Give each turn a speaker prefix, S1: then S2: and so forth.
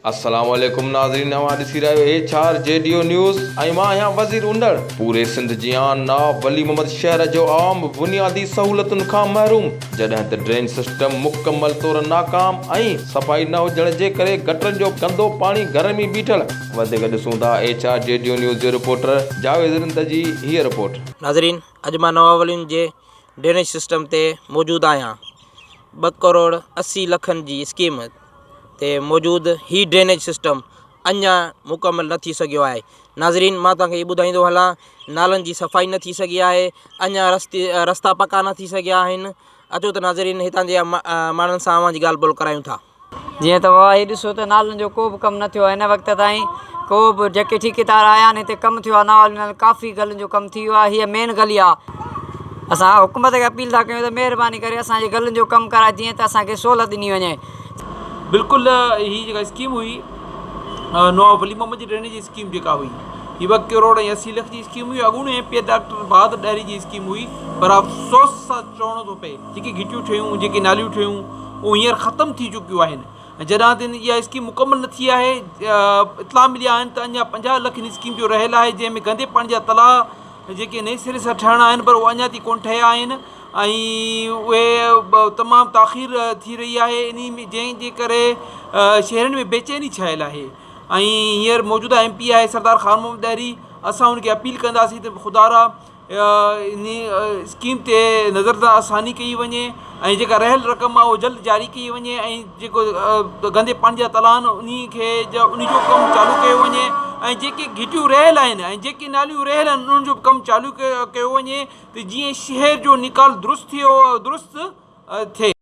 S1: अस्सलाम वालेकुम नाज़रीन, नवां ॾिसी रहियो HRJDO न्यूज़ ऐं मां आहियां वज़ीर उंदड़। पूरे सिंध जी आन नवाब वली मोहम्मद शहर जो आम बुनियादी सहूलतुनि खां महरूम, जॾहिं त ड्रेन सिस्टम मुकमल तौर नाकाम ऐं सफ़ाई न हुजण जे करे गटरनि जो गंदो पाणी घर में बीठल। वधीक ॾिसूं था HRJDO न्यूज़ जो रिपोर्टर जावेद जी हीअ रिपोर्ट।
S2: नाज़रीन, अॼु मां नवाब वली जे ड्रेनेज सिस्टम ते मौजूदु आहियां। 2,80,00,000 जी स्कीम ते मौजूदु ही ड्रेनेज सिस्टम अञा मुकमल न थी सघियो आहे। नाज़रीन, मां तव्हांखे इहो ॿुधाईंदो हलां, नालनि जी सफ़ाई न थी सघी आहे, अञा रस्ता पका न थी सघिया आहिनि। अचो त नाज़रीन, हितां जे माण्हुनि सां अवां जी ॻाल्हि ॿोल करायूं था।
S3: जीअं त वाह, ॾिसो त नालनि जो को बि कमु न थियो आहे हिन वक़्त ताईं। को बि जेके ठेकेदार आया आहिनि हिते कमु थियो आहे, नवाब काफ़ी गलियुनि जो कमु थी वियो आहे। हीअ मेन गली आहे। असां हुकूमत खे अपील था कयूं त महिरबानी करे असांजे गलियुनि जो कमु कराए, जीअं त असांखे सहूलियत ॾिनी वञे।
S4: बिल्कुलु ही जेका स्कीम हुई नवाब वली मोहम्मद जी ड्रेनेज जी स्कीम जेका हुई, हीअ 2,80,00,000 जी स्कीम हुई। अॻूणे MP डॉक्टर बहादुर ॾारी जी स्कीम हुई, पर अफ़सोस सां चवणो थो पए जेके घिटियूं ठहियूं, जेके नालियूं ठहियूं, उहो हींअर ख़तमु थी चुकियूं आहिनि। जॾहिं ताईं इहा स्कीम मुकमल न थी आहे, इतला मिलिया आहिनि त अञा 50 लख हिन स्कीम जो रहियल आहे, जंहिंमें गंदे पाणी जा तलाउ जेके नए सिरे सां ठहिणा आहिनि, पर उहे अञा ताईं कोन ठहिया आहिनि ऐं उहे तमामु ताख़ीर थी रही आहे। इन में जंहिंजे करे शहरनि में बेचैनी छायल आहे। ऐं हींअर मौजूदा MP आहे सरदार ख़ान मोहम्मद ॾारी। असां हुनखे अपील कंदासीं त ख़ुदारा इन स्कीम ते नज़रसानी कई वञे ऐं जेका रहियल रक़म आहे उहो जल्द जारी कई वञे ऐं जेको गंदे पाणी जा तलाउ आहिनि उन जो कमु चालू कयो वञे ऐं जेके घिटियूं रहियल आहिनि ऐं जेके नालियूं रहियल आहिनि उन्हनि जो बि कमु चालू कयो वञे त जीअं शहर जो निकाल दुरुस्त थिए।